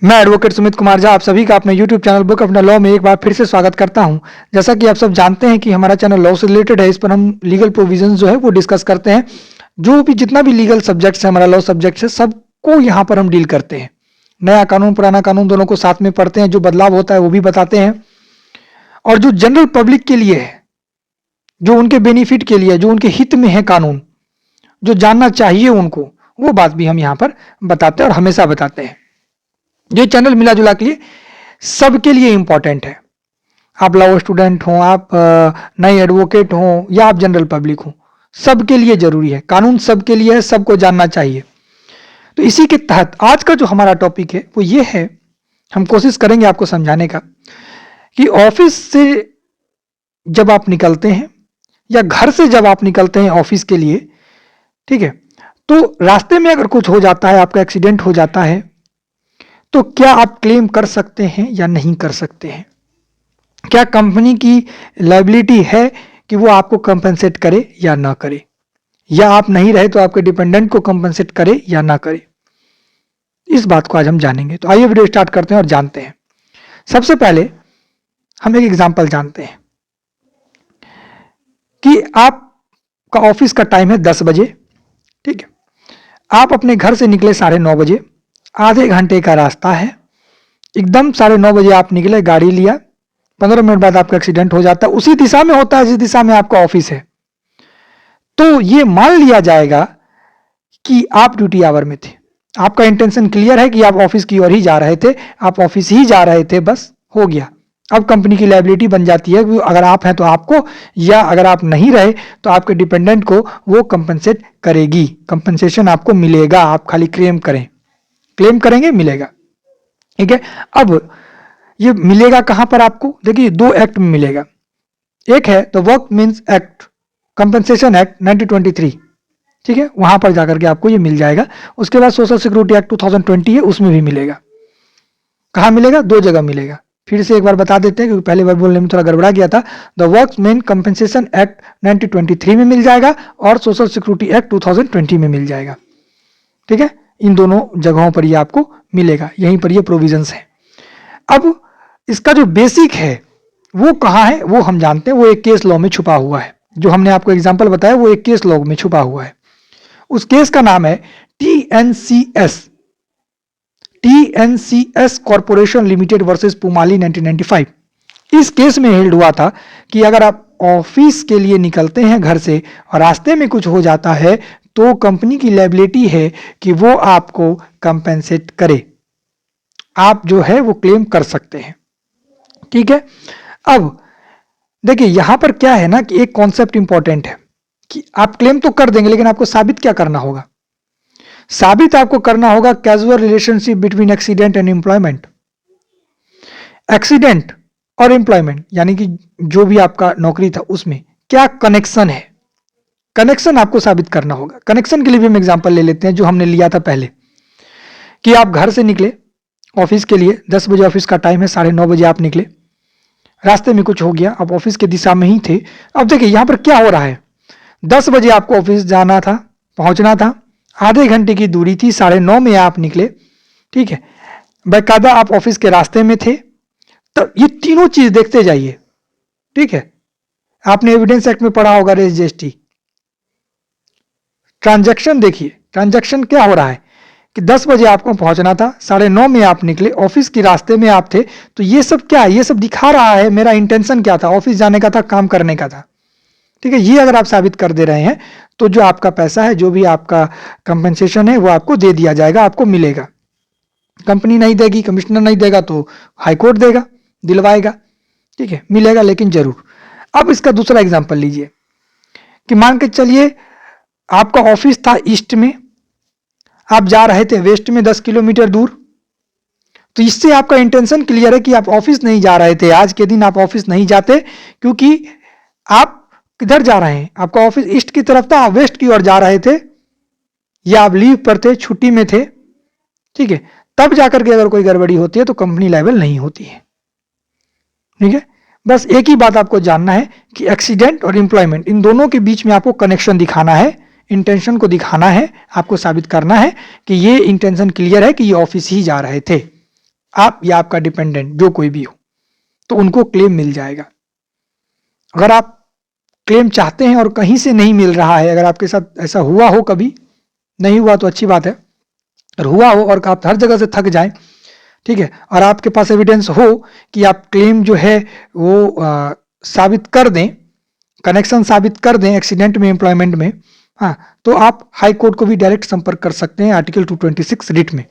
मैं एडवोकेट सुमित कुमार झा आप सभी का अपने YouTube चैनल बुक अपना लॉ में एक बार फिर से स्वागत करता हूं। जैसा कि आप सब जानते हैं कि हमारा चैनल लॉ से रिलेटेड है, इस पर हम लीगल प्रोविजंस जो है वो डिस्कस करते हैं। जो भी जितना भी लीगल सब्जेक्ट्स है, हमारा लॉ सब्जेक्ट है, सबको यहाँ पर हम डील करते हैं। नया कानून पुराना कानून दोनों को साथ में पढ़ते हैं, जो बदलाव होता है वो भी बताते हैं, और जो जनरल पब्लिक के लिए है, जो उनके बेनिफिट के लिए, जो उनके हित में है कानून, जो जानना चाहिए उनको, वो बात भी हम यहाँ पर बताते हैं और हमेशा बताते हैं। ये चैनल मिला जुला के लिए सबके लिए इंपॉर्टेंट है। आप लॉ स्टूडेंट हो, आप नए एडवोकेट हो, या आप जनरल पब्लिक हो, सबके लिए जरूरी है। कानून सबके लिए है, सबको जानना चाहिए। तो इसी के तहत आज का जो हमारा टॉपिक है वो ये है, हम कोशिश करेंगे आपको समझाने का कि ऑफिस से जब आप निकलते हैं या घर से जब आप निकलते हैं ऑफिस के लिए, ठीक है, तो रास्ते में अगर कुछ हो जाता है, आपका एक्सीडेंट हो जाता है, तो क्या आप क्लेम कर सकते हैं या नहीं कर सकते हैं? क्या कंपनी की लायबिलिटी है कि वो आपको कंपनसेट करे या ना करे, या आप नहीं रहे तो आपके डिपेंडेंट को कंपनसेट करे या ना करे? इस बात को आज हम जानेंगे। तो आइए वीडियो स्टार्ट करते हैं और जानते हैं। सबसे पहले हम एक एग्जांपल जानते हैं कि आपका ऑफिस का टाइम है 10 बजे, ठीक है। आप अपने घर से निकले 9:30 बजे, आधे घंटे का रास्ता है, एकदम 9:30 बजे आप निकले, गाड़ी लिया, 15 मिनट बाद आपका एक्सीडेंट हो जाता है, उसी दिशा में होता है जिस दिशा में आपका ऑफिस है। तो ये मान लिया जाएगा कि आप ड्यूटी आवर में थे, आपका इंटेंशन क्लियर है कि आप ऑफिस की ओर ही जा रहे थे, आप ऑफिस ही जा रहे थे, बस हो गया। अब कंपनी की लायबिलिटी बन जाती है कि अगर आप हैं तो आपको, या अगर आप नहीं रहे तो आपके डिपेंडेंट को वो कंपनसेट करेगी, कंपनसेशन आपको मिलेगा। आप खाली क्लेम करेंगे, मिलेगा, ठीक है। अब ये मिलेगा कहां पर आपको? देखिए, 2 एक्ट में मिलेगा। एक है the work means act, compensation act 1923, ठीक है, वहां पर जाकर के आपको ये मिल जाएगा। उसके बाद सोशल सिक्योरिटी एक्ट 2020 है, उसमें भी मिलेगा। कहां मिलेगा? 2 जगह मिलेगा। फिर से एक बार बता देते हैं क्योंकि पहले बार बोलने में थोड़ा गड़बड़ा गया था। The work main compensation act 1923 में मिल जाएगा और सोशल सिक्योरिटी एक्ट 2020 में मिल जाएगा, ठीक है। इन दोनों जगहों पर ये आपको मिलेगा, यहीं पर ये प्रोविजंस है। अब इसका जो बेसिक है वो कहाँ है वो हम जानते हैं, वो एक केस लॉ में छुपा हुआ है। जो हमने आपको एग्जांपल बताया वो एक केस लॉ में छुपा हुआ है। उस केस का नाम है टीएनसीएस कॉर्पोरेशन लिमिटेड वर्सेस पुमाली 1995। इस केस में हेल्ड हुआ था कि अगर आप ऑफिस के लिए निकलते हैं घर से और रास्ते में कुछ हो जाता है तो कंपनी की लायबिलिटी है कि वो आपको कंपेंसेट करे, आप जो है वो क्लेम कर सकते हैं, ठीक है। अब देखिए यहां पर क्या है ना कि एक कॉन्सेप्ट इंपॉर्टेंट है कि आप क्लेम तो कर देंगे, लेकिन आपको साबित क्या करना होगा? साबित आपको करना होगा casual relationship between accident and employment. Accident और एम्प्लॉयमेंट यानी कि जो भी आपका नौकरी था उसमें क्या कनेक्शन है, कनेक्शन आपको साबित करना होगा। कनेक्शन के लिए भी हम एग्जांपल ले लेते हैं जो हमने लिया था पहले, कि आप घर से निकले ऑफिस के लिए, 10 बजे ऑफिस का टाइम है, 9:30 बजे आप निकले, रास्ते में कुछ हो गया, आप ऑफिस के दिशा में ही थे। अब देखिए यहां पर क्या हो रहा है, 10 बजे आपको ऑफिस जाना था, पहुंचना था, आधे घंटे की दूरी थी, 9:30 में आप निकले, ठीक है, बाकायदा आप ऑफिस के रास्ते में थे। तो ये तीनों चीज देखते जाइए, ठीक है। आपने एविडेंस एक्ट में पढ़ा होगा रेस जीएसटी। ट्रांजैक्शन देखिए, ट्रांजैक्शन क्या हो रहा है कि 10 बजे आपको पहुंचना था, 9:30 में आप निकले, ऑफिस के रास्ते में आप थे। तो ये सब क्या है? ये सब दिखा रहा है मेरा इंटेंशन क्या था, ऑफिस जाने का था, काम करने का था, ठीक है। ये अगर आप साबित कर दे रहे हैं तो जो आपका पैसा है, जो भी आपका कंपनसेशन है वो आपको दे दिया जाएगा, आपको मिलेगा। कंपनी नहीं देगी, कमिश्नर नहीं देगा तो हाईकोर्ट देगा, दिलवाएगा, ठीक है, मिलेगा लेकिन जरूर। अब इसका दूसरा एग्जांपल लीजिए कि मान के चलिए आपका ऑफिस था ईस्ट में, आप जा रहे थे वेस्ट में 10 किलोमीटर दूर। तो इससे आपका इंटेंशन क्लियर है कि आप ऑफिस नहीं जा रहे थे, आज के दिन आप ऑफिस नहीं जाते, क्योंकि आप किधर जा रहे हैं, आपका ऑफिस ईस्ट की तरफ था, आप वेस्ट की ओर जा रहे थे, या आप लीव पर थे, छुट्टी में थे, ठीक है। तब जाकर के अगर कोई गड़बड़ी होती है तो कंपनी लायबल नहीं होती है, ठीक है। बस एक ही बात आपको जानना है कि एक्सीडेंट और एम्प्लॉयमेंट, इन दोनों के बीच में आपको कनेक्शन दिखाना है, इंटेंशन को दिखाना है, आपको साबित करना है कि ये इंटेंशन क्लियर है कि ये ऑफिस ही जा रहे थे। आप या आपका डिपेंडेंट जो कोई भी हो, तो उनको क्लेम मिल जाएगा। अगर आप क्लेम चाहते हैं और कहीं से नहीं मिल रहा है, अगर आपके साथ ऐसा हुआ हो, कभी नहीं हुआ तो अच्छी बात है, और हुआ हो और आप हर जगह से थक जाएं, ठीक है, और आपके पास एविडेंस हो कि आप क्लेम जो है वो साबित कर दें, कनेक्शन साबित कर दें एक्सीडेंट में, एम्प्लॉयमेंट में, हाँ, तो आप हाई कोर्ट को भी डायरेक्ट संपर्क कर सकते हैं आर्टिकल 226 रिट में।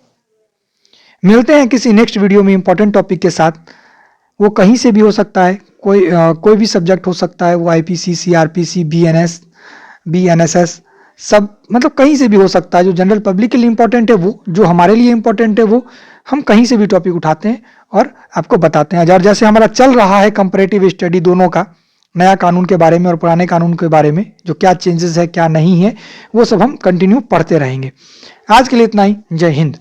मिलते हैं किसी नेक्स्ट वीडियो में इंपॉर्टेंट टॉपिक के साथ। वो कहीं से भी हो सकता है, कोई भी सब्जेक्ट हो सकता है, वो आईपीसी, सीआरपीसी, बीएनएस, बीएनएसएस, सब मतलब कहीं से भी हो सकता है। जो जनरल पब्लिक के लिए इंपॉर्टेंट है वो, जो हमारे लिए इंपॉर्टेंट है वो, हम कहीं से भी टॉपिक उठाते हैं और आपको बताते हैं। और जैसे हमारा चल रहा है कंपैरेटिव स्टडी दोनों का, नया कानून के बारे में और पुराने कानून के बारे में, जो क्या चेंजेस है क्या नहीं है, वो सब हम कंटिन्यू पढ़ते रहेंगे। आज के लिए इतना ही। जय हिंद।